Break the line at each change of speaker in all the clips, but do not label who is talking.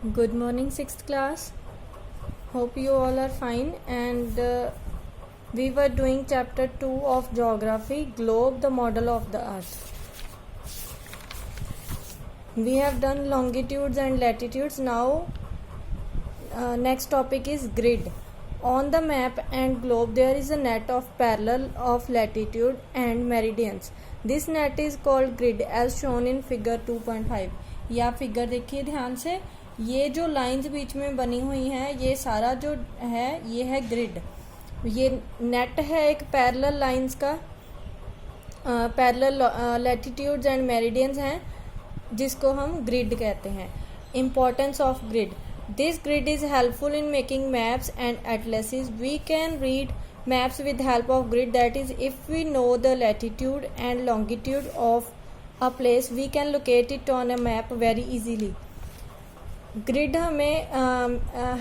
Good morning, 6th class. Hope you all are fine. And we were doing chapter 2 of geography, globe, the model of the earth. We have done longitudes and latitudes. Now next topic is grid. On the map and globe there is a net of parallel of latitude and meridians. This net is called grid as shown in figure 2.5. या figure देखिए ध्यान से, ये जो lines बीच में बनी हुई हैं ये सारा जो है ये है ग्रिड. ये नेट है एक पैरेलल लाइंस का, पैरेलल लैटिट्यूड्स एंड मेरिडियंस हैं जिसको हम ग्रिड कहते हैं. Importance of grid. This grid is helpful in making maps and atlases. We can read maps with help of grid. That is, if we know the latitude and longitude of a place, we can locate it on a map very easily. Grid हमें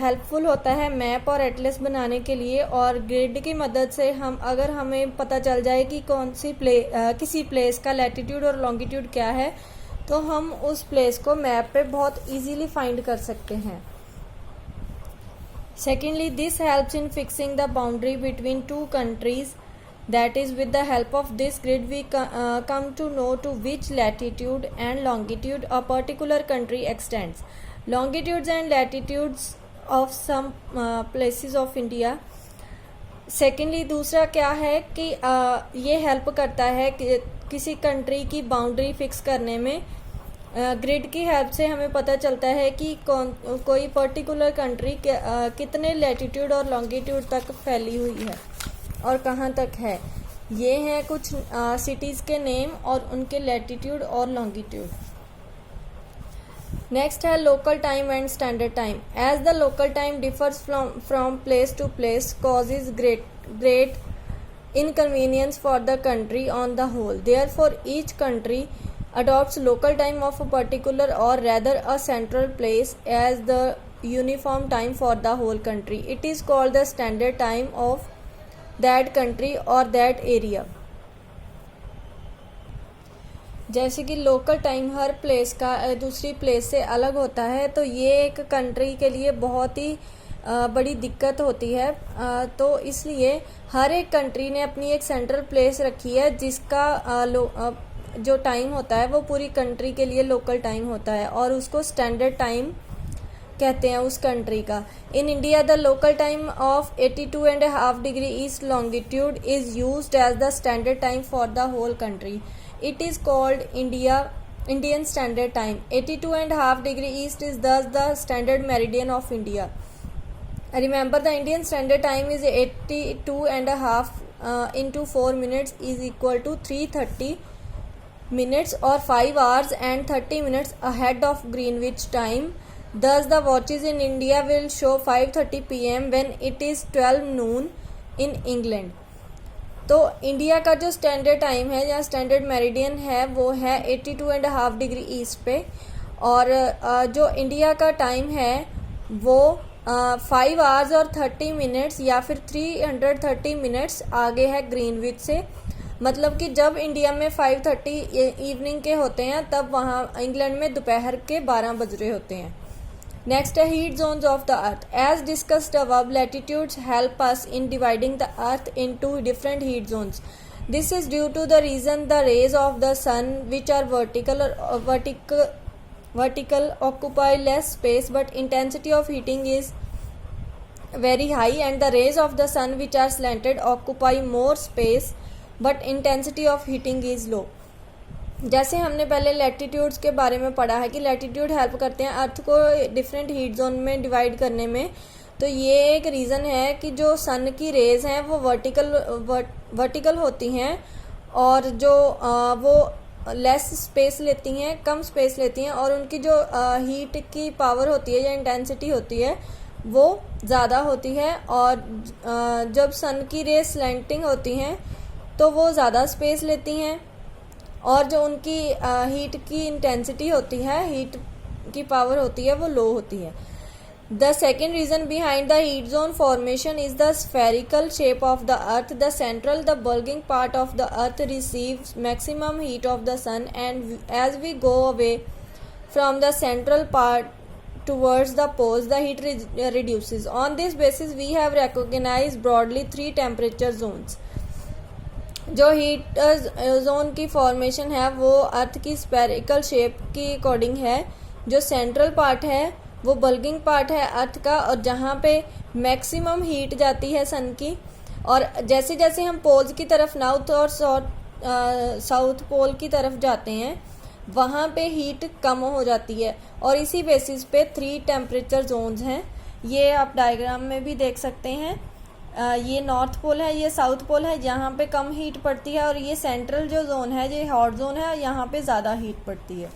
helpful होता है map और Atlas बनाने के लिए, और grid की मदद से हम अगर हमें पता चल जाए कि कौन सी किसी प्लेस का लैटिट्यूड और लॉन्गिट्यूड क्या है तो हम उस प्लेस को मैप पे बहुत इजीली फाइंड कर सकते हैं. Secondly, this helps in fixing the boundary between two countries. That is, with the help of this grid, we come to know to which latitude and longitude a particular country extends. Longitudes and latitudes of some places of India. Secondly, दूसरा क्या है कि ये help करता है कि किसी country की बाउंड्री फिक्स करने में. ग्रिड की हेल्प से हमें पता चलता है कि कोई पर्टिकुलर कंट्री कितने लैटिट्यूड और लॉन्गिट्यूड तक फैली हुई है और कहाँ तक है. ये हैं कुछ सिटीज़ के नेम और उनके लैटिट्यूड और लॉन्गिट्यूड. नेक्स्ट है local time and standard time. As the local time differs from place to place causes great inconvenience for the country on the whole. Therefore, each country adopts local time of a particular or rather a central place as the uniform time for the whole country. It is called the standard time of that country or that area. जैसे कि local time हर place का दूसरी place से अलग होता है, तो ये एक कंट्री के लिए बहुत ही बड़ी दिक्कत होती है. तो इसलिए हर एक कंट्री ने अपनी एक सेंट्रल प्लेस रखी है जिसका जो टाइम होता है वो पूरी कंट्री के लिए लोकल टाइम होता है और उसको स्टैंडर्ड टाइम कहते हैं उस कंट्री का. In India the local time of 82.5 degree east longitude is used as the standard time for the whole country. It is called Indian standard time. 82.5 degree east is thus the standard meridian of India. Remember, the Indian standard time is 82.5 into 4 minutes is equal to 3:30 minutes or 5 hours and 30 minutes ahead of Greenwich time. Thus, the watches in India will show 5:30 p.m. when it is 12 noon in England. तो India का जो standard time है या standard meridian है वो है 82.5 degree east पे, और जो इंडिया का टाइम है वो 5 आवर्स और 30 मिनट्स या फिर 330 मिनट्स आगे है ग्रीनविच से. मतलब कि जब इंडिया में 5:30 इवनिंग के होते हैं तब वहाँ इंग्लैंड में दोपहर के 12 बज रहे होते हैं. नेक्स्ट है heat zones of the earth. As discussed above, latitudes help us in dividing the earth into different heat zones. This is due to the reason the rays of the sun which are vertical occupy less space but intensity of heating is very high, and the rays of the sun which are slanted occupy more space but intensity of heating is low. जैसे हमने पहले latitudes के बारे में पढ़ा है कि latitude help करते हैं अर्थ को डिफरेंट हीट जोन में डिवाइड करने में, तो ये एक रीज़न है कि जो सन की रेज हैं वो वर्टिकल होती हैं और जो वो लेस स्पेस लेती हैं, कम स्पेस लेती हैं, और उनकी जो हीट की पावर होती है या इंटेंसिटी होती है वो ज़्यादा होती है. और जब सन की रेस स्लैंटिंग होती हैं तो वो ज़्यादा स्पेस लेती हैं, और जो उनकी हीट की इंटेंसिटी होती है, हीट की पावर होती है, वो लो होती है. The second reason behind the heat zone formation is the spherical shape of the earth. The bulging part of the earth receives maximum heat of the sun, and as we go away from the central part towards the poles, the heat reduces. On this basis, we have recognized broadly 3 temperature zones. जो heat zone की formation है वो अर्थ की spherical shape की according है. जो central part है वो बल्गिंग पार्ट है अर्थ का, और जहाँ पे मैक्सिमम हीट जाती है सन की. और जैसे जैसे हम पोल्स की तरफ नॉर्थ और साउथ पोल की तरफ जाते हैं वहाँ पे हीट कम हो जाती है. और इसी बेसिस पे 3 टेम्परेचर जोन्स हैं. ये आप डायग्राम में भी देख सकते हैं. ये नॉर्थ पोल है, ये साउथ पोल है, यहाँ पे कम हीट पड़ती है. और ये सेंट्रल जो जोन है ये हॉट जोन है, यहाँ पे ज़्यादा हीट पड़ती है.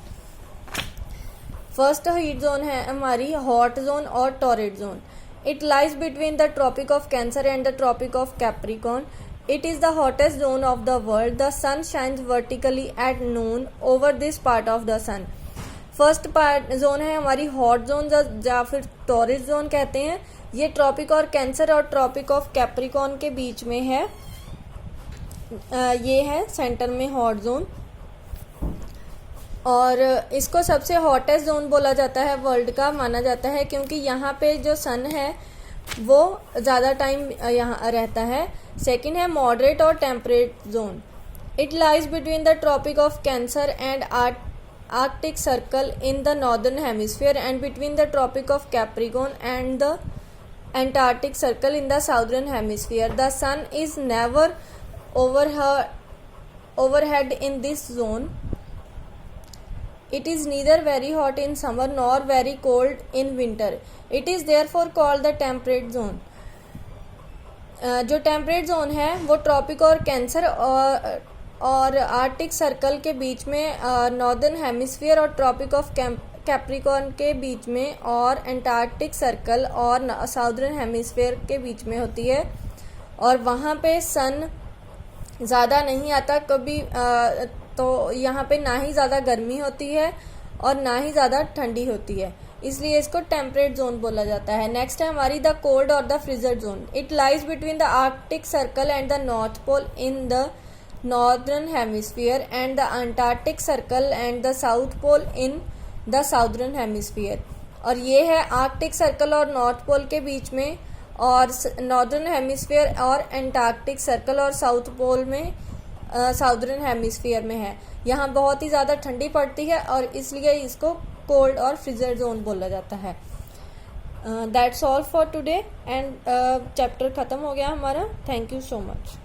फर्स्ट हीट जोन है हमारी हॉट जोन और torrid zone. It lies between the Tropic of Cancer and the Tropic of Capricorn. It is the hottest zone of the world. The sun shines vertically at noon over this part of the sun. First part zone है हमारी hot zone या फिर torrid zone कहते हैं. ये tropic और cancer और tropic of Capricorn के बीच में है. ये है सेंटर में हॉट जोन, और इसको सबसे हॉटेस्ट जोन बोला जाता है वर्ल्ड का माना जाता है, क्योंकि यहाँ पे जो सन है वो ज़्यादा टाइम यहाँ रहता है. सेकेंड है मॉडरेट और temperate zone. It lies between the Tropic of Cancer and Arctic Circle in the northern hemisphere and between the Tropic of Capricorn and the Antarctic Circle in the southern hemisphere. The sun is never overhead in this zone. It is neither very hot in summer nor very cold in winter. It is therefore called the temperate zone. जो temperate zone है वो tropic और cancer और Arctic circle के बीच में, northern hemisphere और tropic of Capricorn के बीच में, और एंटार्क्टिक सर्कल और साउदर्न हेमिस्फीयर के बीच में होती है. और वहाँ पे सन ज़्यादा नहीं आता कभी, तो यहाँ पे ना ही ज़्यादा गर्मी होती है और ना ही ज़्यादा ठंडी होती है, इसलिए इसको टेम्परेट जोन बोला जाता है. नेक्स्ट है हमारी द कोल्ड और the freezer zone. It lies between the Arctic Circle and the North Pole in the northern hemisphere and the Antarctic Circle and the South Pole in the southern hemisphere. और ये है Arctic Circle और North Pole के बीच में, और northern hemisphere और Antarctic Circle और साउथ पोल में साउदर्न हेमिस्फीयर में है. यहाँ बहुत ही ज़्यादा ठंडी पड़ती है और इसलिए इसको कोल्ड और फ्रीजर जोन बोला जाता है. That's all for today and chapter ख़त्म हो गया हमारा. Thank you so much.